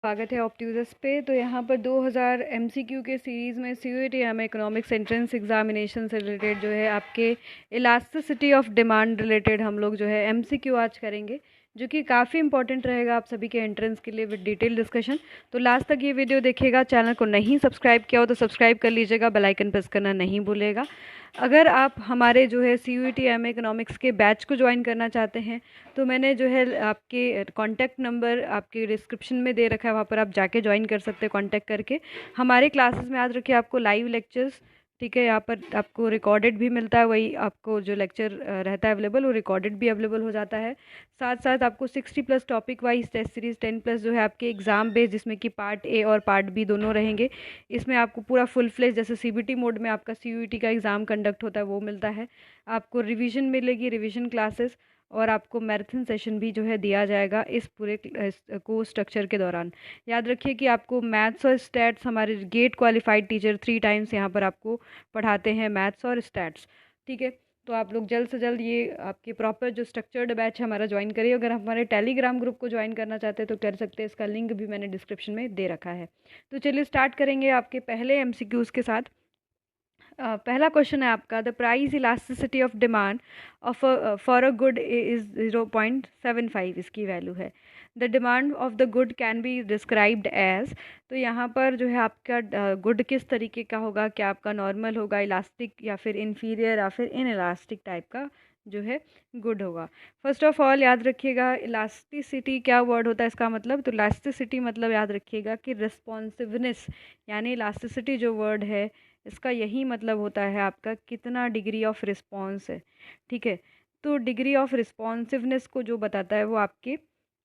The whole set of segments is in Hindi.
स्वागत है ऑप्ट्यूजस पे। तो यहाँ पर 2000 एमसीक्यू के सीरीज़ में सीयूईटी हमें इकोनॉमिक्स एंट्रेंस एग्जामिनेशन से रिलेटेड जो है आपके इलास्टिसिटी ऑफ डिमांड रिलेटेड हम लोग जो है एमसीक्यू आज करेंगे, जो कि काफ़ी इंपॉर्टेंट रहेगा आप सभी के एंट्रेंस के लिए विद डिटेल डिस्कशन। तो लास्ट तक ये वीडियो देखिएगा। चैनल को नहीं सब्सक्राइब किया हो तो सब्सक्राइब कर लीजिएगा, बेल आइकन प्रेस करना नहीं भूलिएगा। अगर आप हमारे जो है सीयूईटी एम इकोनॉमिक्स के बैच को ज्वाइन करना चाहते हैं तो मैंने जो है आपके कॉन्टैक्ट नंबर आपके डिस्क्रिप्शन में दे रखा है, वहाँ पर आप जाके ज्वाइन कर सकते हैं कॉन्टैक्ट करके। हमारे क्लासेस में याद रखिए आपको लाइव लेक्चर्स, ठीक है, यहाँ पर आपको रिकॉर्डेड भी मिलता है, वही आपको जो लेक्चर रहता है अवेलेबल वो रिकॉर्डेड भी अवेलेबल हो जाता है। साथ साथ आपको 60+ टॉपिक वाइज टेस्ट सीरीज 10+ जो है आपके एग्ज़ाम बेस्ड, जिसमें कि पार्ट ए और पार्ट बी दोनों रहेंगे। इसमें आपको पूरा फुल फ्लेज जैसे सीबीटी मोड में आपका सीयूईटी का एग्ज़ाम कंडक्ट होता है वो मिलता है। आपको रिवीजन मिलेगी, रिवीजन क्लासेस, और आपको मैराथन सेशन भी जो है दिया जाएगा इस पूरे कोर्स स्ट्रक्चर के दौरान। याद रखिए कि आपको मैथ्स और स्टैट्स हमारे गेट क्वालिफाइड टीचर 3 टाइम्स यहाँ पर आपको पढ़ाते हैं मैथ्स और स्टैट्स, ठीक है। तो आप लोग जल्द से जल्द ये आपके प्रॉपर जो स्ट्रक्चर्ड बैच है हमारा ज्वाइन करिए। अगर आप हमारे टेलीग्राम ग्रुप को ज्वाइन करना चाहते हैं तो कर सकते हैं, इसका लिंक भी मैंने डिस्क्रिप्शन में दे रखा है। तो चलिए स्टार्ट करेंगे आपके पहले एमसीक्यूज़ के साथ। पहला क्वेश्चन है आपका, the price elasticity of demand of for a good is 0.75 इसकी वैल्यू है। The demand of the good can be described as, तो यहाँ पर जो है आपका गुड किस तरीके का होगा, क्या आपका नॉर्मल होगा, इलास्टिक या फिर इन्फीरियर या फिर इन इलास्टिक टाइप का जो है गुड होगा। फर्स्ट ऑफ ऑल याद रखिएगा इलास्टिसिटी क्या वर्ड होता है इसका मतलब। तो इलास्टिसिटी मतलब याद रखिएगा कि रिस्पॉन्सिवनेस, यानी इलास्टिसिटी जो वर्ड है इसका यही मतलब होता है आपका कितना डिग्री ऑफ रिस्पॉन्स है, ठीक है। तो डिग्री ऑफ रिस्पॉन्सिवनेस को जो बताता है वो आपकी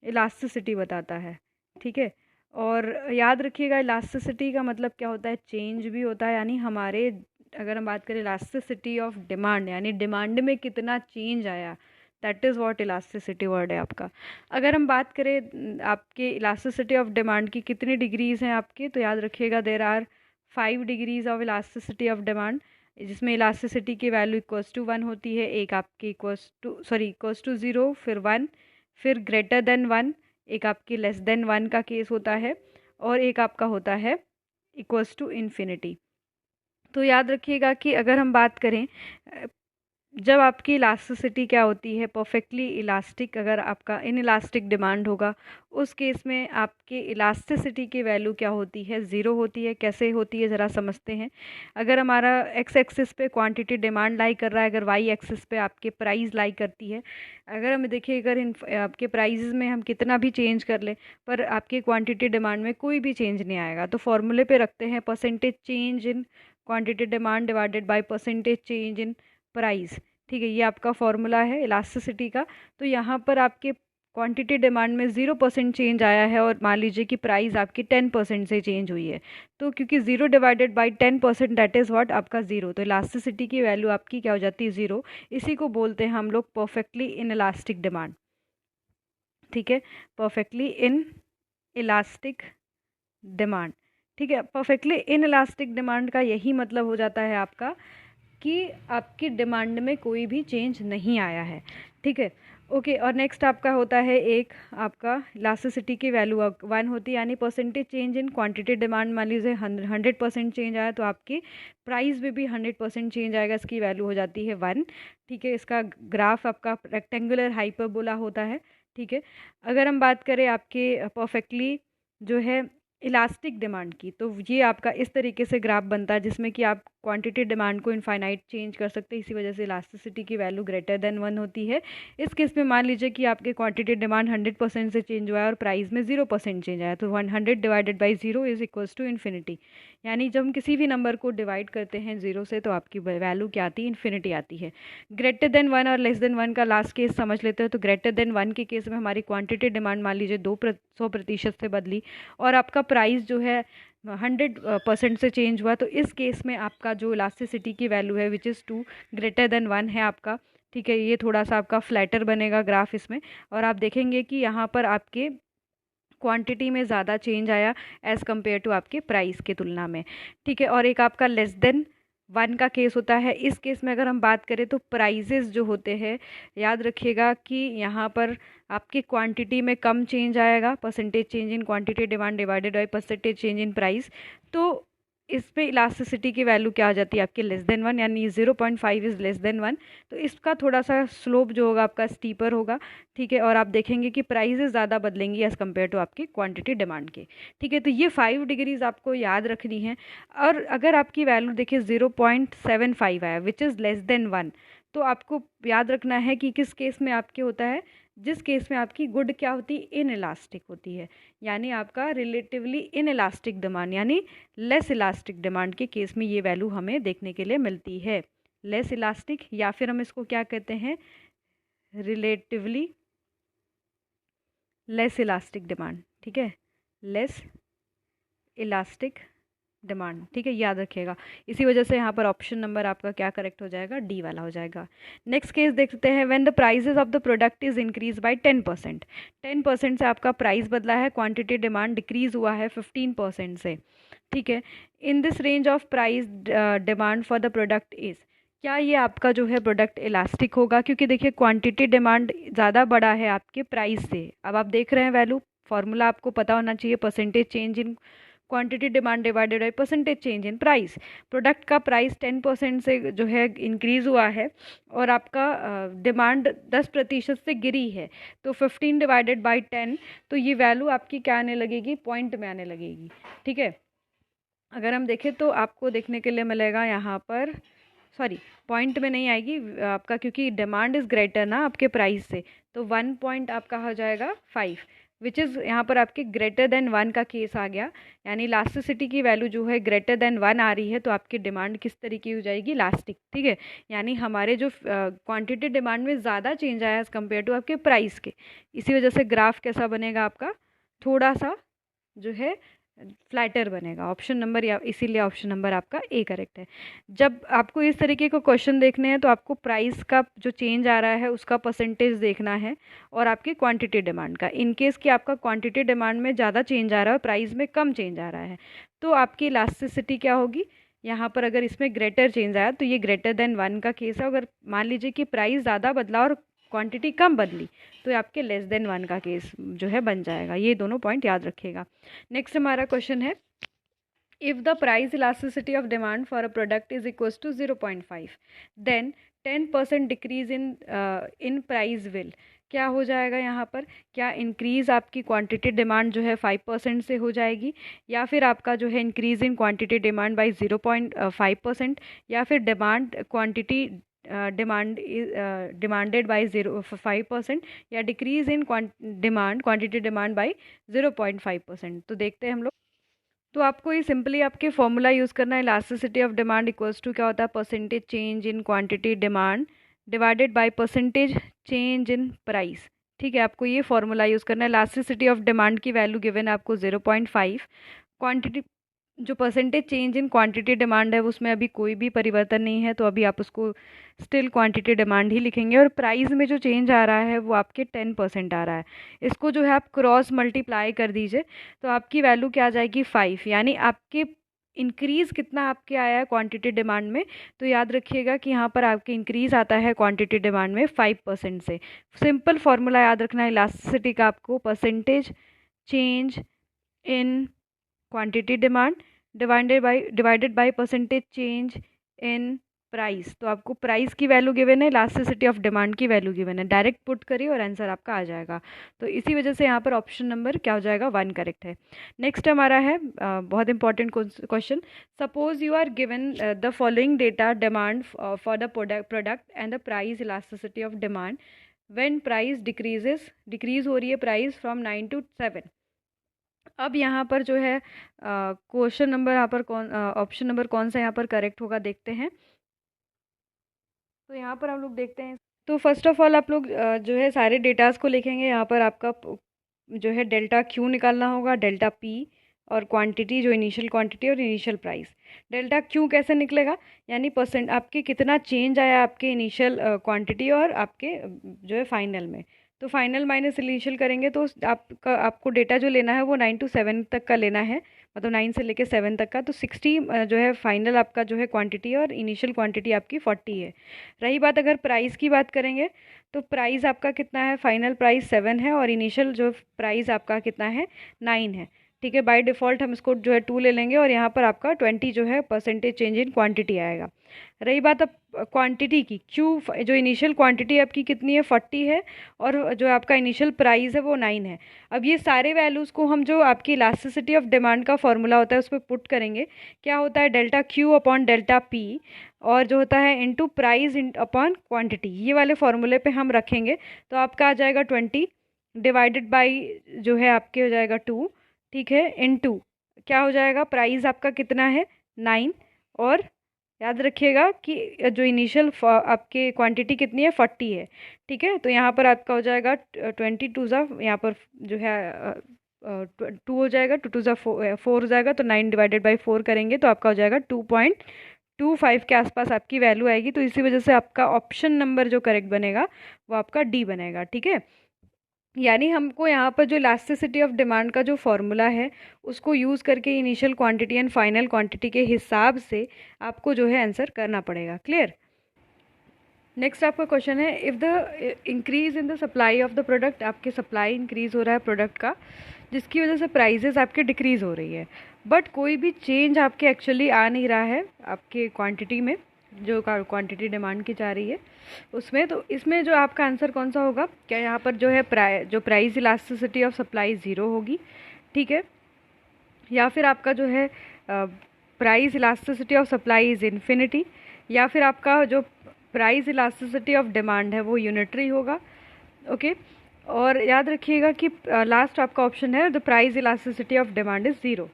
इलास्टिसिटी बताता है, ठीक है। और याद रखिएगा इलास्टिसिटी का मतलब क्या होता है, चेंज भी होता है, यानी हमारे अगर हम बात करें इलास्टिसिटी ऑफ डिमांड, यानी डिमांड में कितना चेंज आया, that is what elasticity word है आपका। अगर हम बात करें आपके इलास्टिसिटी ऑफ डिमांड की कितनी डिग्रीज हैं आपके, तो याद रखिएगा there are 5 degrees of elasticity of demand, जिसमें इलास्टिसिटी की वैल्यू इक्वल्स टू 1 होती है, एक आपकी इक्वल्स टू 0, फिर 1, फिर ग्रेटर देन 1, एक आपकी लेस देन 1 का केस होता है, और एक आपका होता है इक्वल्स टू इन्फिनिटी। तो याद रखिएगा कि अगर हम बात करें जब आपकी इलास्टिसिटी क्या होती है, परफेक्टली इलास्टिक, अगर आपका इन इलास्टिक डिमांड होगा उस केस में आपके इलास्टिसिटी की वैल्यू क्या होती है, ज़ीरो होती है। कैसे होती है ज़रा समझते हैं। अगर हमारा एक्स एक्सिस पे क्वांटिटी डिमांड लाई कर रहा है, अगर वाई एक्सिस पे आपके प्राइस लाई करती है, अगर हम देखिए अगर इन आपके प्राइजेज़ में हम कितना भी चेंज कर लें पर आपकी क्वान्टिटी डिमांड में कोई भी चेंज नहीं आएगा, तो फॉर्मूले पे रखते हैं percentage change in quantity demand divided by percentage change in price, ठीक है। ये आपका फॉर्मूला है इलास्टिसिटी का। तो यहाँ पर आपके क्वांटिटी डिमांड में 0% चेंज आया है और मान लीजिए कि प्राइस आपकी 10% से चेंज हुई है, तो क्योंकि 0 divided by 10% that is what आपका 0, तो इलास्टिसिटी की वैल्यू आपकी क्या हो जाती है, 0। इसी को बोलते हैं हम लोग परफेक्टली इन इलास्टिक डिमांड, ठीक है, परफेक्टली इन इलास्टिक डिमांड, ठीक है। परफेक्टली इन इलास्टिक डिमांड का यही मतलब हो जाता है आपका कि आपकी डिमांड में कोई भी चेंज नहीं आया है, ठीक है, ओके। और नेक्स्ट आपका होता है एक आपका इलास्टिसिटी की वैल्यू 1 होती है, यानी percentage change in quantity demand. मान लीजिए 100% चेंज आया तो आपकी प्राइस में भी 100% चेंज आएगा, इसकी वैल्यू हो जाती है 1, ठीक है। इसका ग्राफ आपका रेक्टेंगुलर हाइपरबोला होता है, ठीक है। अगर हम बात करें आपके परफेक्टली जो है इलास्टिक डिमांड की, तो ये आपका इस तरीके से ग्राफ बनता है जिसमें कि आप क्वांटिटी डिमांड को इनफाइनाइट चेंज कर सकते हैं, इसी वजह से इलास्टिसिटी की वैल्यू ग्रेटर देन 1 होती है। इस केस में मान लीजिए कि आपके क्वांटिटी डिमांड 100% से चेंज हुआ है और प्राइस में 0% चेंज आया, तो 100 divided by 0 is equals to infinity. यानी जब हम किसी भी नंबर को डिवाइड करते हैं 0 से तो आपकी वैल्यू क्या आती है, इन्फिनिटी आती है। ग्रेटर देन 1 और लेस देन 1 का लास्ट केस समझ लेते हैं। तो ग्रेटर देन 1 के केस में हमारी क्वांटिटी डिमांड मान लीजिए 100% से बदली और आपका प्राइस जो है 100% से चेंज हुआ, तो इस केस में आपका जो इलास्टिसिटी की वैल्यू है विच इज़ 2 ग्रेटर देन 1 है आपका, ठीक है। ये थोड़ा सा आपका फ्लैटर बनेगा ग्राफ इसमें, और आप देखेंगे कि यहाँ पर आपके क्वांटिटी में ज़्यादा चेंज आया एज़ कम्पेयर टू आपके प्राइस के तुलना में, ठीक है। और एक आपका लेस देन 1 का केस होता है। इस केस में अगर हम बात करें तो प्राइजेस जो होते हैं, याद रखिएगा कि यहाँ पर आपकी क्वांटिटी में कम चेंज आएगा, percentage change in quantity demand divided by percentage change in price. तो इस पे इलास्टिसिटी की वैल्यू क्या आ जाती है आपकी लेस देन 1, यानी 0.5 इज़ लेस देन 1। तो इसका थोड़ा सा स्लोप जो होगा आपका स्टीपर होगा, ठीक है। और आप देखेंगे कि प्राइसेस ज़्यादा बदलेंगी एज़ कम्पेयर टू आपकी क्वांटिटी डिमांड के, ठीक है। तो ये 5 डिग्रीज आपको याद रखनी है। और अगर आपकी वैल्यू देखिए 0.75 आया विच इज़ लेस देन 1, तो आपको याद रखना है कि किस केस में आपके होता है, जिस केस में आपकी गुड क्या होती है, इन इलास्टिक होती है, यानी आपका रिलेटिवली इन इलास्टिक डिमांड यानी लेस इलास्टिक डिमांड के केस में ये वैल्यू हमें देखने के लिए मिलती है, लेस इलास्टिक, या फिर हम इसको क्या कहते हैं, रिलेटिवली लेस इलास्टिक डिमांड, ठीक है, लेस इलास्टिक डिमांड, ठीक है, याद रखिएगा। इसी वजह से यहाँ पर ऑप्शन नंबर आपका क्या करेक्ट हो जाएगा, डी वाला हो जाएगा। नेक्स्ट केस देखते हैं, when the prices of the product is increase by 10%, 10% से आपका प्राइस बदला है, क्वांटिटी डिमांड डिक्रीज हुआ है 15% से, ठीक है। In this range of price demand for the product is, क्या ये आपका जो है प्रोडक्ट इलास्टिक होगा, क्योंकि देखिए क्वांटिटी डिमांड ज़्यादा बड़ा है आपके प्राइस से। अब आप देख रहे हैं वैल्यू, फार्मूला आपको पता होना चाहिए, percentage change in quantity demand divided by percentage change in price. Product का प्राइस 10% से जो है इंक्रीज हुआ है और आपका डिमांड 10% से गिरी है, तो 15 डिवाइडेड बाय 10, तो ये वैल्यू आपकी क्या आने लगेगी, पॉइंट में आने लगेगी, ठीक है। अगर हम देखें तो आपको देखने के लिए मिलेगा यहाँ पर, सॉरी पॉइंट में नहीं आएगी आपका, क्योंकि डिमांड इज़ ग्रेटर ना आपके प्राइस से, तो 1 पॉइंट आपका हो जाएगा 5, विच इज़ यहाँ पर आपके ग्रेटर देन 1 का केस आ गया, यानी इलास्टिसिटी की वैल्यू जो है ग्रेटर देन 1 आ रही है, तो आपकी डिमांड किस तरीके हो जाएगी, इलास्टिक, ठीक है। यानी हमारे जो क्वांटिटी डिमांड में ज़्यादा चेंज आया एज़ कम्पेयर टू आपके प्राइस के, इसी वजह से ग्राफ कैसा बनेगा आपका, थोड़ा सा जो है फ्लैटर बनेगा। ऑप्शन नंबर, या इसीलिए ऑप्शन नंबर आपका ए करेक्ट है। जब आपको इस तरीके को क्वेश्चन देखने हैं तो आपको प्राइस का जो चेंज आ रहा है उसका परसेंटेज देखना है और आपकी क्वांटिटी डिमांड का। इन केस कि आपका क्वांटिटी डिमांड में ज़्यादा चेंज आ रहा है और प्राइस में कम चेंज आ रहा है, तो आपकी इलास्टिसिटी क्या होगी, यहाँ पर अगर इसमें ग्रेटर चेंज आया तो ये ग्रेटर देन 1 का केस है। अगर मान लीजिए कि प्राइस ज़्यादा बदला और क्वांटिटी कम बदली, तो आपके लेस देन 1 का केस जो है बन जाएगा। ये दोनों पॉइंट याद रखिएगा। नेक्स्ट हमारा क्वेश्चन है, if the price elasticity of demand for a product is equals to 0.5 then 10% decrease in price will, क्या हो जाएगा यहाँ पर, क्या इंक्रीज़ आपकी क्वांटिटी डिमांड जो है 5% से हो जाएगी, या फिर आपका जो है increase in quantity demand by 0.5%, या फिर डिमांड क्वांटिटी डिमांडेड बाय 5%, या decrease in demand quantity demand by 0.5%। तो देखते हैं हम लोग। तो आपको ये सिंपली आपके फॉर्मूला यूज़ करना है, elasticity of demand equals to क्या होता है, percentage change in quantity demand divided by percentage change in price, ठीक है। आपको ये फॉर्मूला यूज़ करना है। इलास्टिसिटी ऑफ डिमांड की वैल्यू गिवन है आपको 0.5, क्वांटिटी जो percentage change in quantity demand है उसमें अभी कोई भी परिवर्तन नहीं है, तो अभी आप उसको स्टिल क्वांटिटी डिमांड ही लिखेंगे। और प्राइस में जो चेंज आ रहा है वो आपके 10% आ रहा है, इसको जो है आप क्रॉस मल्टीप्लाई कर दीजिए, तो आपकी वैल्यू क्या आ जाएगी 5, यानी आपके इंक्रीज़ कितना आपके आया है क्वांटिटी डिमांड में। तो याद रखिएगा कि यहाँ पर आपके इंक्रीज़ आता है क्वांटिटी डिमांड में 5% से। सिंपल फार्मूला याद रखना है इलास्टिसिटी का आपको, percentage change in quantity demand divided by percentage change in price. तो आपको प्राइस की वैल्यू गिवन है, इलास्टिसिटी ऑफ डिमांड की वैल्यू गिवन है, डायरेक्ट पुट करिए और आंसर आपका आ जाएगा। तो इसी वजह से यहाँ पर ऑप्शन नंबर क्या हो जाएगा, 1 करेक्ट है। नेक्स्ट हमारा है बहुत important question, suppose you are given the following data demand for the product and the price elasticity of demand when price decrease हो रही है प्राइस फ्रॉम 9 to 7। अब यहाँ पर जो है क्वेश्चन नंबर यहाँ पर ऑप्शन नंबर कौन सा यहाँ पर करेक्ट होगा देखते हैं। तो यहाँ पर हम लोग देखते हैं, तो फर्स्ट ऑफ ऑल आप लोग जो है सारे डेटास को लिखेंगे। यहाँ पर आपका जो है डेल्टा क्यू निकालना होगा, डेल्टा पी और क्वांटिटी जो इनिशियल क्वांटिटी और इनिशियल प्राइस। डेल्टा क्यू कैसे निकलेगा, यानी परसेंट आपके कितना चेंज आया आपके इनिशियल क्वांटिटी और आपके जो है फाइनल में। तो फाइनल माइनस इनिशियल करेंगे तो आपको डेटा जो लेना है वो 9 to 7 तक का लेना है, मतलब 9 से लेके 7 तक का, तो 60 जो है फाइनल आपका जो है क्वांटिटी है और इनिशियल क्वांटिटी आपकी 40 है। रही बात अगर प्राइस की बात करेंगे तो प्राइस आपका कितना है, फाइनल प्राइस 7 है और इनिशियल जो प्राइस आपका कितना है 9 है। ठीक है, बाय डिफ़ॉल्ट हम इसको जो है 2 ले लेंगे और यहाँ पर आपका 20 जो है परसेंटेज चेंज इन क्वांटिटी आएगा। रही बात अब क्वांटिटी की, क्यू जो इनिशियल क्वांटिटी आपकी कितनी है 40 है और जो आपका इनिशियल प्राइस है वो 9 है। अब ये सारे वैल्यूज़ को हम जो आपकी इलास्टिसिटी ऑफ डिमांड का फॉर्मूला होता है उस पर पुट करेंगे। क्या होता है, delta Q upon delta P और जो होता है इनटू प्राइस अपॉन क्वांटिटी, ये वाले फॉर्मूले पे हम रखेंगे तो आपका आ जाएगा 20 डिवाइडेड बाई जो है आपके हो जाएगा 2। ठीक है, इनटू क्या हो जाएगा, प्राइस आपका कितना है 9 और याद रखिएगा कि जो इनिशियल आपके क्वांटिटी कितनी है 40 है। ठीक है, तो यहाँ पर आपका हो जाएगा 22 ज़ा यहाँ पर जो है 2 हो जाएगा, 2 ज़ा 4 हो जाएगा, तो 9 डिवाइडेड बाई 4 करेंगे तो आपका हो जाएगा 2.25 के आसपास आपकी वैल्यू आएगी। तो इसी वजह से आपका ऑप्शन नंबर जो करेक्ट बनेगा वो आपका डी बनेगा। ठीक है, यानी हमको यहाँ पर जो इलास्टिसिटी ऑफ डिमांड का जो फॉर्मूला है उसको यूज़ करके initial quantity and final quantity के हिसाब से आपको जो है आंसर करना पड़ेगा। क्लियर। नेक्स्ट आपका क्वेश्चन है, if the increase in the supply of the product, आपके सप्लाई इंक्रीज हो रहा है प्रोडक्ट का जिसकी वजह से प्राइजेस आपके डिक्रीज़ हो रही है, बट कोई भी चेंज आपके एक्चुअली आ नहीं रहा है आपके क्वांटिटी में, जो क्वांटिटी डिमांड की जा रही है उसमें, तो इसमें जो आपका आंसर कौन सा होगा, क्या यहाँ पर जो है जो प्राइस इलास्टिसिटी ऑफ सप्लाई 0 होगी। ठीक है, या फिर आपका जो है price elasticity of supply is infinity, या फिर आपका जो प्राइस इलास्टिसिटी ऑफ डिमांड है वो यूनिटरी होगा। ओके, और याद रखिएगा कि लास्ट आपका ऑप्शन है the price elasticity of demand is 0।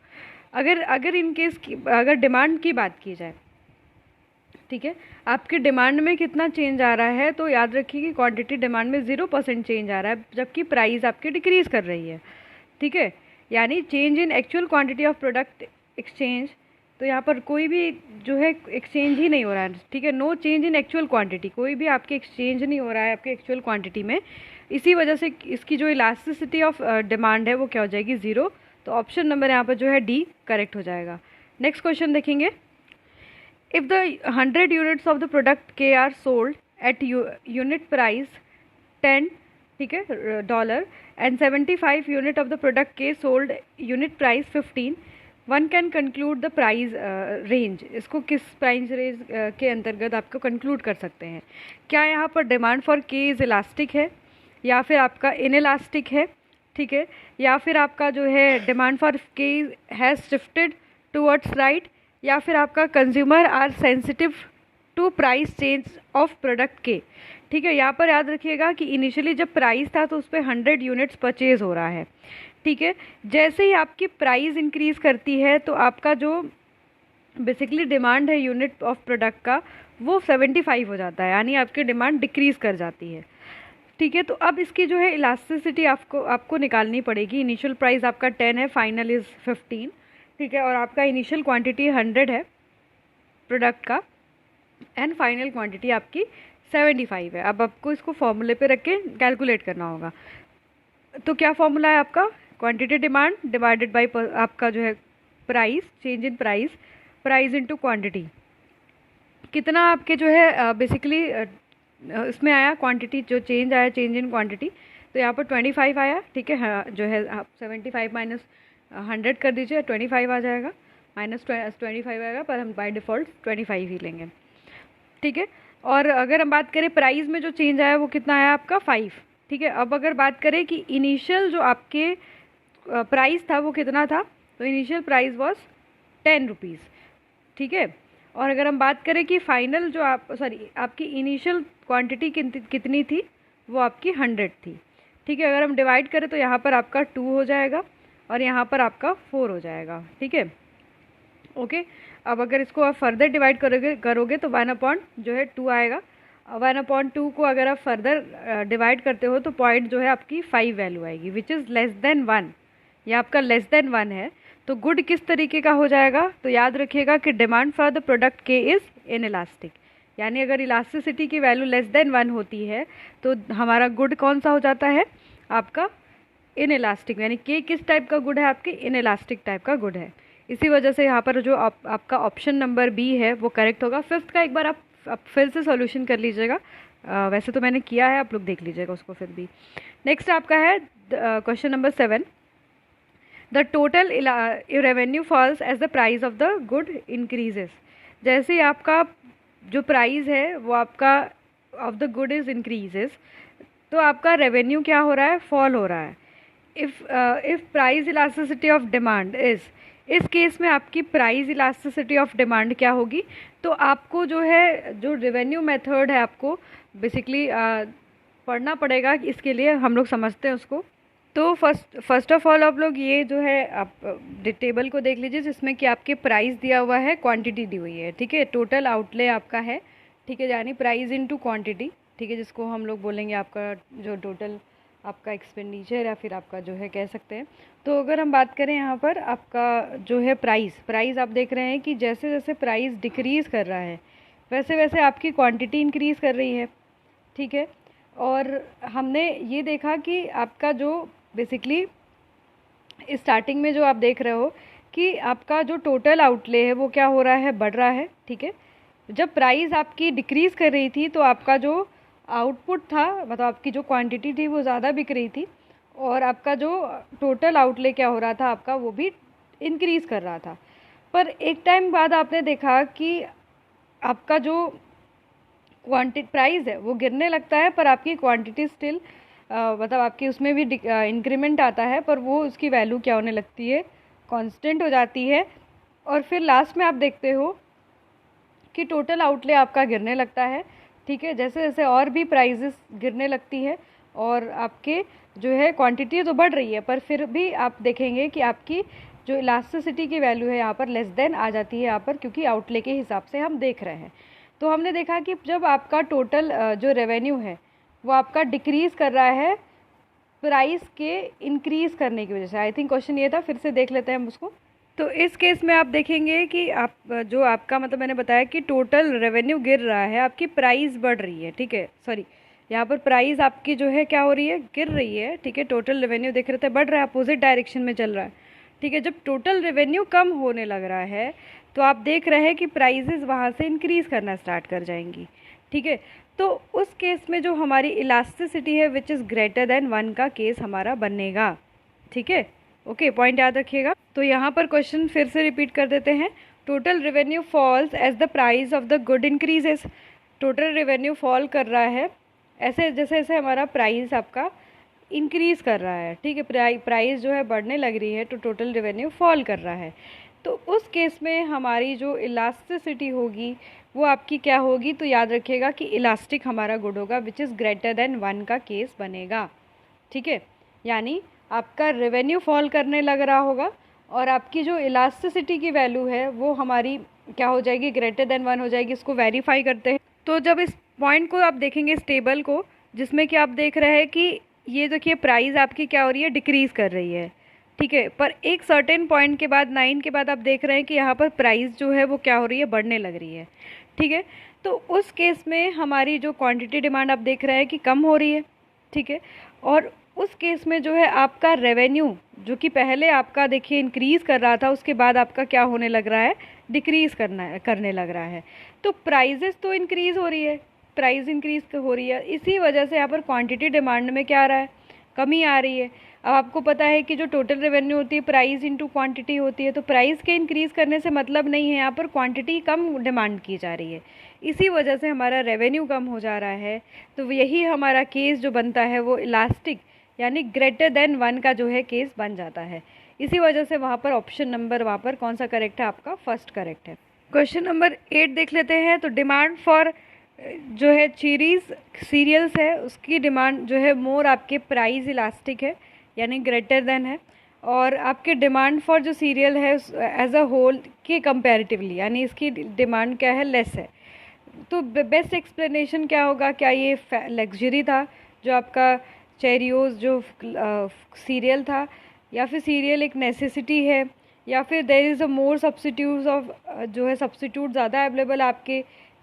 अगर इन केस की अगर डिमांड की बात की जाए, ठीक है, आपके डिमांड में कितना चेंज आ रहा है, तो याद रखिए कि क्वांटिटी डिमांड में 0% चेंज आ रहा है जबकि प्राइस आपकी डिक्रीज़ कर रही है। ठीक है, यानी change in actual quantity of product exchange, तो यहाँ पर कोई भी जो है एक्सचेंज ही नहीं हो रहा है। ठीक है, no change in actual quantity, कोई भी आपके एक्सचेंज नहीं हो रहा है आपके एक्चुअल क्वांटिटी में, इसी वजह से इसकी जो इलास्टिसिटी ऑफ डिमांड है वो क्या हो जाएगी 0। तो ऑप्शन नंबर यहाँ पर जो है डी करेक्ट हो जाएगा। नेक्स्ट क्वेश्चन देखेंगे, if the 100 units of the product K are sold at unit price 10, ठीक है, dollar, and 75 unit of the product K sold unit price 15, one can conclude the price range। इसको किस प्राइस रेंज के अंतर्गत आपको कंक्लूड कर सकते हैं। क्या यहाँ पर demand for K is elastic है, या फिर आपका इनइलास्टिक है, ठीक है, या फिर आपका जो है demand for K has shifted towards right, या फिर आपका consumer are sensitive to price change of product के। ठीक है, यहाँ पर याद रखिएगा कि इनिशियली जब प्राइस था तो उस पर 100 यूनिट्स परचेज हो रहा है। ठीक है, जैसे ही आपकी प्राइस इंक्रीज़ करती है तो आपका जो बेसिकली डिमांड है यूनिट ऑफ प्रोडक्ट का वो 75 हो जाता है, यानी आपकी डिमांड डिक्रीज़ कर जाती है। ठीक है, तो अब इसकी जो है इलास्टिसिटी आपको निकालनी पड़ेगी। इनिशियल प्राइस आपका 10 है, फाइनल इज़ 15। ठीक है, और आपका इनिशियल क्वांटिटी 100 है प्रोडक्ट का एंड फाइनल क्वांटिटी आपकी 75 है। अब आपको इसको फॉर्मूले पे रख के कैलकुलेट करना होगा। तो क्या फॉर्मूला है आपका, क्वांटिटी डिमांड डिवाइडेड बाय आपका जो है price, change in price, price into quantity. कितना आपके जो है बेसिकली इसमें आया क्वांटिटी, जो चेंज आया चेंज इन क्वांटिटी, तो यहाँ पर 25 आया। ठीक है, हाँ, जो है आप 75 माइनस 100 कर दीजिए, 25 आ जाएगा, माइनस 25 आएगा, पर हम बाय डिफ़ॉल्ट 25 ही लेंगे। ठीक है, और अगर हम बात करें प्राइस में जो चेंज आया वो कितना आया आपका 5। ठीक है, अब अगर बात करें कि इनिशियल जो आपके प्राइस था वो कितना था, तो इनिशियल प्राइस वॉज 10 रुपीज़। ठीक है, और अगर हम बात करें कि फाइनल जो आपकी इनिशियल क्वांटिटी कितनी थी, वो आपकी 100 थी। ठीक है, अगर हम डिवाइड करें तो यहाँ पर आपका 2 हो जाएगा और यहाँ पर आपका 4 हो जाएगा। ठीक है, ओके। अब अगर इसको आप फर्दर डिवाइड करोगे तो 1/2 आएगा। 1/2 को अगर आप फर्दर डिवाइड करते हो तो पॉइंट जो है आपकी 5 वैल्यू आएगी, विच इज़ लेस देन 1। यह आपका लेस देन 1 है, तो गुड किस तरीके का हो जाएगा, तो याद रखिएगा कि डिमांड फॉर द प्रोडक्ट के इज़ इनइलास्टिक, यानी अगर इलास्टिसिटी की वैल्यू लेस देन 1 होती है तो हमारा गुड कौन सा हो जाता है आपका इनइलास्टिक, यानी के किस टाइप का गुड है, आपके इनइलास्टिक टाइप का गुड है। इसी वजह से यहाँ पर जो आपका ऑप्शन नंबर बी है वो करेक्ट होगा। फिफ्थ का एक बार आप फिर से सॉल्यूशन कर लीजिएगा, वैसे तो मैंने किया है, आप लोग देख लीजिएगा उसको फिर भी। नेक्स्ट आपका है question number 7, the total revenue falls as the price of the good increases. जैसे ही आपका जो प्राइस है वो आपका of the good is increases, तो आपका रेवेन्यू क्या हो रहा है, फॉल हो रहा है। If price elasticity of demand is, इस केस में आपकी प्राइस इलास्टिसिटी ऑफ डिमांड क्या होगी, तो आपको जो है जो रेवेन्यू मेथड है आपको बेसिकली पढ़ना पड़ेगा, इसके लिए हम लोग समझते हैं उसको। तो फर्स्ट ऑफ ऑल आप लोग ये जो है आप टेबल को देख लीजिए जिसमें कि आपके प्राइस दिया हुआ है, क्वांटिटी दी हुई है, ठीक है। टोटल आउटले आपका है, ठीक है, यानी प्राइस इनटू क्वांटिटी, ठीक है, जिसको हम लोग बोलेंगे आपका जो टोटल आपका एक्सपेंडिचर या फिर आपका जो है कह सकते हैं। तो अगर हम बात करें यहाँ पर आपका जो है प्राइस आप देख रहे हैं कि जैसे जैसे प्राइस डिक्रीज़ कर रहा है वैसे वैसे आपकी क्वांटिटी इंक्रीज़ कर रही है, ठीक है। और हमने ये देखा कि आपका जो बेसिकली स्टार्टिंग में जो आप देख रहे हो कि आपका जो टोटल आउटले है वो क्या हो रहा है, बढ़ रहा है, ठीक है। जब प्राइस आपकी डिक्रीज़ कर रही थी तो आपका जो आउटपुट था, मतलब आपकी जो क्वांटिटी थी वो ज़्यादा बिक रही थी, और आपका जो टोटल आउटले क्या हो रहा था आपका, वो भी इंक्रीज़ कर रहा था। पर एक टाइम बाद आपने देखा कि आपका जो प्राइस है वो गिरने लगता है, पर आपकी क्वांटिटी स्टिल मतलब आपकी उसमें भी इंक्रीमेंट आता है, पर वो उसकी वैल्यू क्या होने लगती है, कांस्टेंट हो जाती है। और फिर लास्ट में आप देखते हो कि टोटल आउटले आपका गिरने लगता है, ठीक है। जैसे जैसे और भी प्राइजेस गिरने लगती है और आपके जो है क्वांटिटी तो बढ़ रही है, पर फिर भी आप देखेंगे कि आपकी जो इलास्टिसिटी की वैल्यू है यहाँ पर लेस देन आ जाती है यहाँ पर, क्योंकि आउटले के हिसाब से हम देख रहे हैं। तो हमने देखा कि जब आपका टोटल जो रेवेन्यू है वो आपका डिक्रीज़ कर रहा है प्राइस के इंक्रीज़ करने की वजह से। आई थिंक क्वेश्चन ये था, फिर से देख लेते हैं हम उसको। तो इस केस में आप देखेंगे कि आप जो आपका मतलब मैंने बताया कि टोटल रेवेन्यू गिर रहा है, आपकी प्राइस बढ़ रही है, ठीक है, सॉरी यहाँ पर प्राइस आपकी जो है क्या हो रही है, गिर रही है, ठीक है। टोटल रेवेन्यू देख रहे थे बढ़ रहा है, अपोजिट डायरेक्शन में चल रहा है, ठीक है। जब टोटल रेवेन्यू कम होने लग रहा है तो आप देख रहे हैं कि प्राइजेस वहाँ से इंक्रीज़ करना स्टार्ट कर जाएंगी, ठीक है। तो उस केस में जो हमारी इलास्टिसिटी है विच इज़ ग्रेटर देन 1 का केस हमारा बनेगा, ठीक है। ओके, पॉइंट याद रखिएगा। तो यहाँ पर क्वेश्चन फिर से रिपीट कर देते हैं। Total revenue falls as the price of the good increases. Total revenue fall कर रहा है ऐसे जैसे जैसे हमारा प्राइस आपका इंक्रीज़ कर रहा है, ठीक है। प्राइस जो है बढ़ने लग रही है तो टोटल रेवेन्यू फॉल कर रहा है। तो उस केस में हमारी जो इलास्टिसिटी होगी वो आपकी क्या होगी, तो याद रखिएगा कि इलास्टिक हमारा गुड होगा विच इज़ ग्रेटर देन 1 का केस बनेगा, ठीक है। यानी आपका रेवेन्यू फॉल करने लग रहा होगा और आपकी जो इलास्टिसिटी की वैल्यू है वो हमारी क्या हो जाएगी, ग्रेटर देन 1 हो जाएगी। इसको वेरीफाई करते हैं। तो जब इस पॉइंट को आप देखेंगे, इस टेबल को, जिसमें कि आप देख रहे हैं कि ये देखिए प्राइस आपकी क्या हो रही है, डिक्रीज़ कर रही है, ठीक है। पर एक सर्टेन पॉइंट के बाद 9 के बाद आप देख रहे हैं कि यहाँ पर प्राइस जो है वो क्या हो रही है, बढ़ने लग रही है, ठीक है। तो उस केस में हमारी जो क्वांटिटी डिमांड आप देख रहे हैं कि कम हो रही है, ठीक है। और उस केस में जो है आपका रेवेन्यू जो कि पहले आपका देखिए इंक्रीज़ कर रहा था, उसके बाद आपका क्या होने लग रहा है, डिक्रीज़ करने लग रहा है। तो प्राइजेस तो इंक्रीज़ हो रही है, प्राइस इंक्रीज़ हो रही है, इसी वजह से यहाँ पर क्वांटिटी डिमांड में क्या आ रहा है, कमी आ रही है। अब आपको पता है कि जो टोटल रेवेन्यू होती है प्राइस इंटू क्वांटिटी होती है, तो प्राइस के इंक्रीज़ करने से मतलब नहीं है, यहाँ पर क्वांटिटी कम डिमांड की जा रही है, इसी वजह से हमारा रेवेन्यू कम हो जा रहा है। तो यही हमारा केस जो बनता है वो इलास्टिक यानी ग्रेटर देन 1 का जो है केस बन जाता है। इसी वजह से वहाँ पर ऑप्शन नंबर वहाँ पर कौन सा करेक्ट है, आपका फर्स्ट करेक्ट है। क्वेश्चन नंबर 8 देख लेते हैं। तो डिमांड फॉर जो है सीरियल्स है उसकी डिमांड जो है मोर आपके प्राइस इलास्टिक है यानी ग्रेटर देन है, और आपके डिमांड फॉर जो सीरियल है एज अ होल के कंपैरेटिवली यानी इसकी डिमांड क्या है, लेस है। तो बेस्ट एक्सप्लेनेशन क्या होगा, क्या ये लग्जरी था जो आपका चेरियोज़ जो सीरियल था, या फिर सीरियल एक नेसेसिटी है, या फिर there is a more substitutes of जो है सब्स्टिट्यूट ज़्यादा अवेलेबल आपके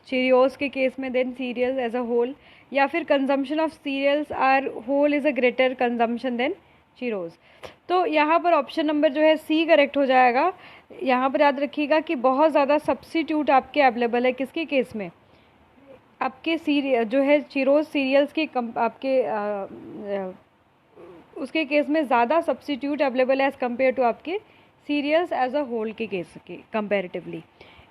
चेरियोज़ के केस में then cereals as a whole, या फिर consumption of cereals are whole is a greater consumption than Cheerios. तो यहाँ पर ऑप्शन नंबर जो है सी करेक्ट हो जाएगा। यहाँ पर याद रखिएगा कि बहुत ज़्यादा सब्स्टिट्यूट आपके अवेलेबल है किसके केस में, आपके जो है चीरोज़ सीरियल्स के उसके केस में ज़्यादा सब्स्टिट्यूट अवेलेबल है एज़ कम्पेयर टू आपके सीरियल्स एज अ होल के केस के कंपैरेटिवली।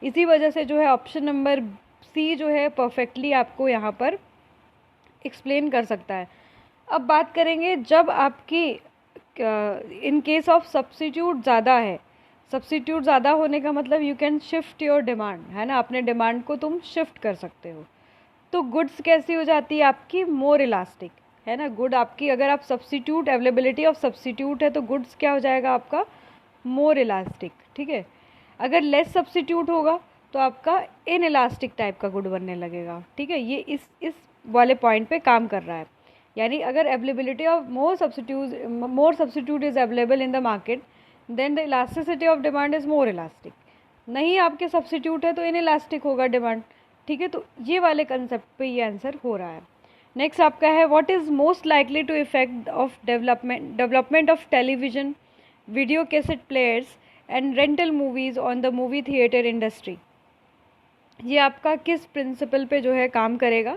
इसी वजह से जो है ऑप्शन नंबर सी जो है परफेक्टली आपको यहाँ पर एक्सप्लेन कर सकता है। अब बात करेंगे जब आपकी इन केस ऑफ सब्स्टिट्यूट ज़्यादा है, सब्स्टिट्यूट ज़्यादा होने का मतलब you can shift your demand, है ना, अपने डिमांड को तुम शिफ्ट कर सकते हो। तो गुड्स कैसी हो जाती है आपकी, मोर इलास्टिक, है ना। गुड आपकी अगर आप सब्स्टिट्यूट अवेलेबिलिटी ऑफ सब्स्टिट्यूट है तो गुड्स क्या हो जाएगा आपका, मोर इलास्टिक, ठीक है। अगर लेस सब्स्टिट्यूट होगा तो आपका इन इलास्टिक टाइप का गुड बनने लगेगा, ठीक है। ये इस वाले पॉइंट पे काम कर रहा है। यानी अगर availability of more substitute is available in the market then the elasticity of demand is more elastic. नहीं आपके सब्स्टिट्यूट है तो इन इलास्टिक होगा डिमांड, ठीक है। तो ये वाले कंसेप्ट पे ये आंसर हो रहा है। नेक्स्ट आपका है what is most likely to effect of development of television, video cassette players and rental movies on the movie theatre industry. ये आपका किस प्रिंसिपल पे जो है काम करेगा,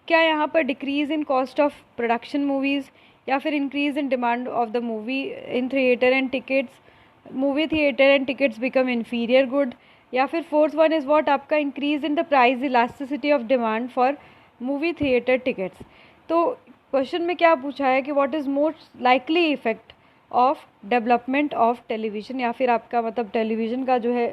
क्या यहाँ पर decrease in cost of production movies, या फिर increase in demand of the movie in theatre and tickets, movie theatre and tickets become inferior good, या फिर फोर्थ वन इज़ व्हाट आपका increase in the price elasticity of demand for movie theatre tickets. तो क्वेश्चन में क्या पूछा है कि what is most likely effect of development of television, या फिर आपका मतलब टेलीविज़न का जो है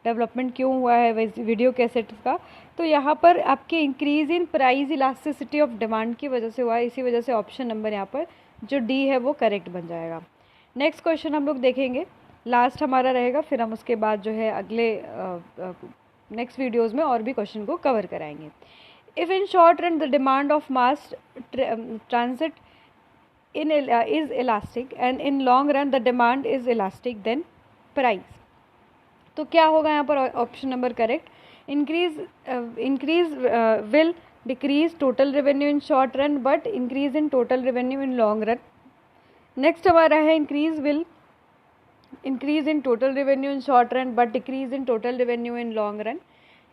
डेवलपमेंट क्यों हुआ है वीडियो कैसेट्स का। तो यहाँ पर आपके increase in price elasticity of demand की वजह से हुआ है। इसी वजह से ऑप्शन नंबर यहाँ पर जो डी है वो करेक्ट बन जाएगा। नेक्स्ट क्वेश्चन हम लोग देखेंगे, लास्ट हमारा रहेगा, फिर हम उसके बाद जो है अगले नेक्स्ट वीडियोज़ में और भी क्वेश्चन को कवर कराएंगे। If in short run the demand of mass transit is elastic and in long run the demand is elastic then price। तो क्या होगा यहाँ पर option number correct, increase will decrease total revenue in short run but increase in total revenue in long run. Next हमारा है increase will increase in total revenue in short run but decrease in total revenue in long run.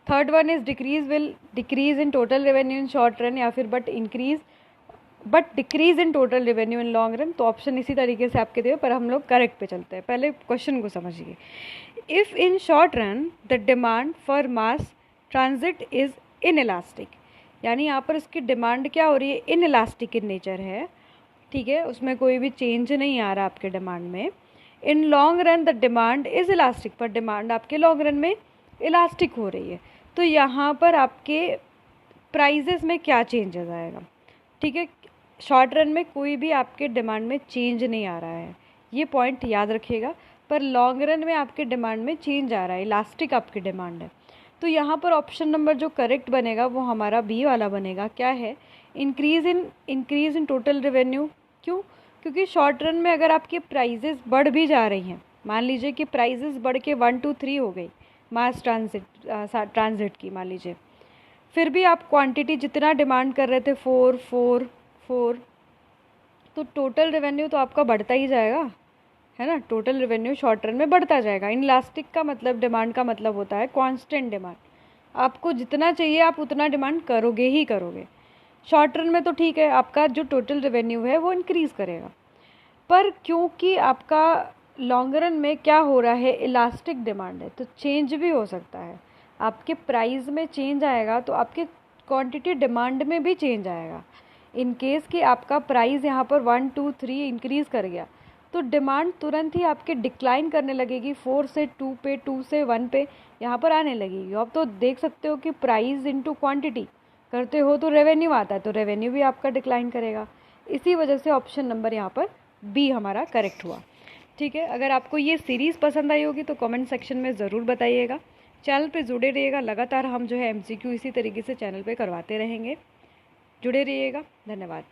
Third one is decrease will decrease in total revenue in short run, या फिर but decrease in total revenue in long run. तो ऑप्शन इसी तरीके से आपके दिए, पर हम लोग करेक्ट पे चलते हैं। पहले क्वेश्चन को समझिए। If in short run the demand for mass transit is in elastic, यानी यहाँ पर इसकी डिमांड क्या हो रही है, इन इलास्टिक इन नेचर है, ठीक है, उसमें कोई भी चेंज नहीं आ रहा आपके डिमांड में। In long run the demand is elastic, पर डिमांड आपके लॉन्ग रन में इलास्टिक हो रही है। तो यहाँ पर आपके प्राइजेस में क्या चेंजेस आएगा, ठीक है। शॉर्ट रन में कोई भी आपके डिमांड में चेंज नहीं आ रहा है, ये पॉइंट याद रखिएगा, पर लॉन्ग रन में आपके डिमांड में चेंज आ रहा है, इलास्टिक आपकी डिमांड है। तो यहाँ पर ऑप्शन नंबर जो करेक्ट बनेगा वो हमारा बी वाला बनेगा। क्या है, इंक्रीज़ इन टोटल रेवेन्यू। क्यों, क्योंकि शॉर्ट रन में अगर आपकी प्राइजेस बढ़ भी जा रही हैं, मान लीजिए कि प्राइजेस बढ़ के 1 2 3 हो गई मास ट्रांजिट की, मान लीजिए, फिर भी आप क्वांटिटी जितना डिमांड कर रहे थे 4 4 4, तो टोटल रेवेन्यू तो आपका बढ़ता ही जाएगा, है ना। टोटल रेवेन्यू शॉर्ट रन में बढ़ता जाएगा। इनलास्टिक का मतलब, डिमांड का मतलब होता है कांस्टेंट डिमांड, आपको जितना चाहिए आप उतना डिमांड करोगे ही करोगे। शॉर्ट रन में तो ठीक है, आपका जो टोटल रेवेन्यू है वो इंक्रीज़ करेगा, पर क्योंकि आपका लॉन्ग रन में क्या हो रहा है, इलास्टिक डिमांड है, तो चेंज भी हो सकता है। आपके प्राइस में चेंज आएगा तो आपके क्वांटिटी डिमांड में भी चेंज आएगा। इन केस कि आपका प्राइस यहाँ पर 1 2 3 इंक्रीज़ कर गया तो डिमांड तुरंत ही आपके डिक्लाइन करने लगेगी, 4 से 2 पे, 2 से 1 पे यहाँ पर आने लगेगी। अब तो देख सकते हो कि प्राइस इनटू क्वांटिटी करते हो तो रेवेन्यू आता है, तो रेवेन्यू भी आपका डिक्लाइन करेगा। इसी वजह से ऑप्शन नंबर यहाँ पर बी हमारा करेक्ट हुआ, ठीक है। अगर आपको ये सीरीज़ पसंद आई होगी तो कमेंट सेक्शन में ज़रूर बताइएगा। चैनल पे जुड़े रहिएगा, लगातार हम जो है MCQ इसी तरीके से चैनल पे करवाते रहेंगे। जुड़े रहिएगा, धन्यवाद।